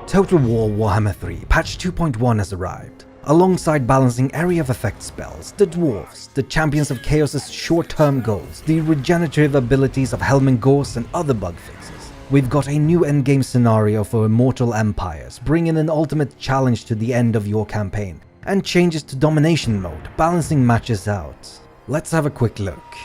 Total War Warhammer 3 Patch 2.1 has arrived. Alongside balancing area of effect spells, the dwarves, the champions of chaos's short-term goals, the regenerative abilities of Helm and Ghost and other bug fixes, we've got a new endgame scenario for immortal empires, bringing an ultimate challenge to the end of your campaign, and changes to domination mode, balancing matches out. Let's have a quick look.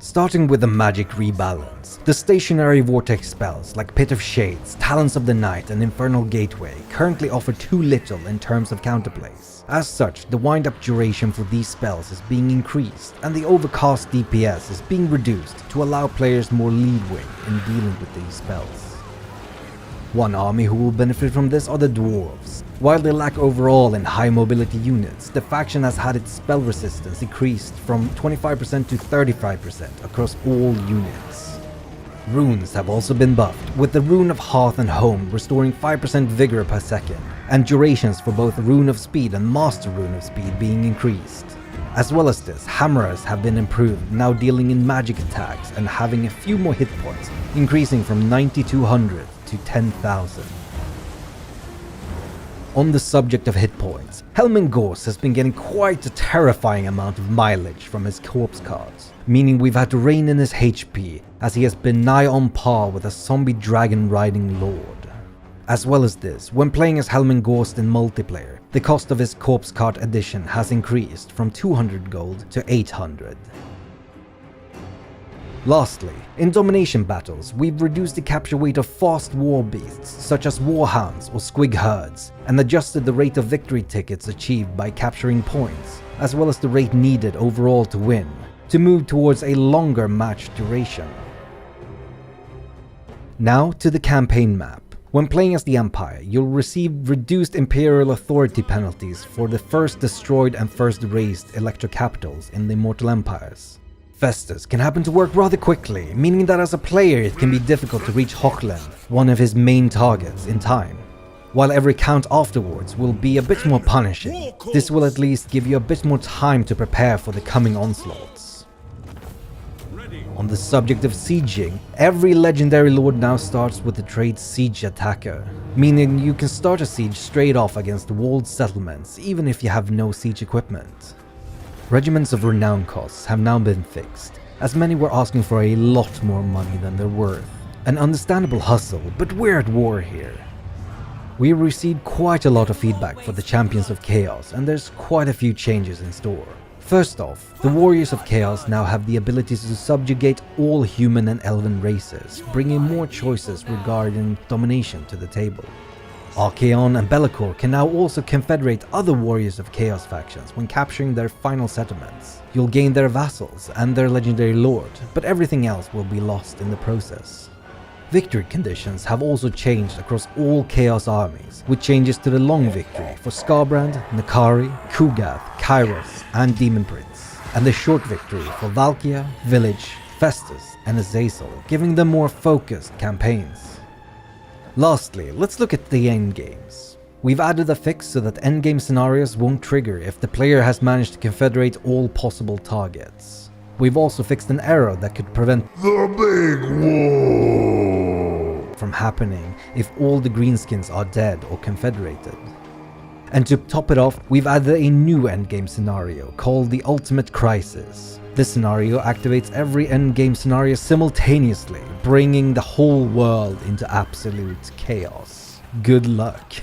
Starting with the magic rebalance, the stationary vortex spells like Pit of Shades, Talons of the Night and Infernal Gateway currently offer too little in terms of counterplays. As such, the wind-up duration for these spells is being increased, and the overcast DPS is being reduced to allow players more leeway in dealing with these spells. One army who will benefit from this are the dwarves. While they lack overall in high mobility units, the faction has had its spell resistance increased from 25% to 35% across all units. Runes have also been buffed, with the Rune of Hearth and Home restoring 5% vigor per second, and durations for both Rune of Speed and Master Rune of Speed being increased. As well as this, hammerers have been improved, now dealing in magic attacks and having a few more hit points, increasing from 9200 to 10,000. On the subject of hit points, Helm and Ghost has been getting quite a terrifying amount of mileage from his corpse cards, meaning we've had to rein in his HP as he has been nigh on par with a zombie dragon riding lord. As well as this, when playing as Helm and Ghost in multiplayer, the cost of his corpse card addition has increased from 200 gold to 800. Lastly, in domination battles, we've reduced the capture weight of fast war beasts such as warhounds or squig herds, and adjusted the rate of victory tickets achieved by capturing points, as well as the rate needed overall to win, to move towards a longer match duration. Now to the campaign map. When playing as the Empire, you'll receive reduced Imperial Authority penalties for the first destroyed and first raised electro capitals in the Immortal Empires. Festus can happen to work rather quickly, meaning that as a player it can be difficult to reach Hochland, one of his main targets, in time. While every count afterwards will be a bit more punishing, this will at least give you a bit more time to prepare for the coming onslaughts. On the subject of sieging, every legendary lord now starts with the trait Siege Attacker, meaning you can start a siege straight off against walled settlements even if you have no siege equipment. Regiments of renown costs have now been fixed, as many were asking for a lot more money than they're worth. An understandable hustle, but we're at war here. We received quite a lot of feedback for the Champions of Chaos, and there's quite a few changes in store. First off, the Warriors of Chaos now have the ability to subjugate all human and elven races, bringing more choices regarding domination to the table. Archaon and Be'lakor can now also confederate other Warriors of Chaos factions when capturing their final settlements. You'll gain their vassals and their legendary lord, but everything else will be lost in the process. Victory conditions have also changed across all Chaos armies, with changes to the long victory for Skarbrand, Nakari, Kugath, Kairos and Demon Prince, and the short victory for Valkia, Village, Festus and Azazel, giving them more focused campaigns. Lastly, let's look at the endgames. We've added a fix so that endgame scenarios won't trigger if the player has managed to confederate all possible targets. We've also fixed an error that could prevent the Big War from happening if all the greenskins are dead or confederated. And to top it off, we've added a new endgame scenario called the Ultimate Crisis. This scenario activates every endgame scenario simultaneously, bringing the whole world into absolute chaos. Good luck.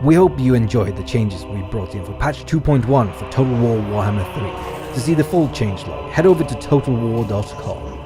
We hope you enjoyed the changes we brought in for Patch 2.1 for Total War Warhammer 3. To see the full changelog, head over to totalwar.com.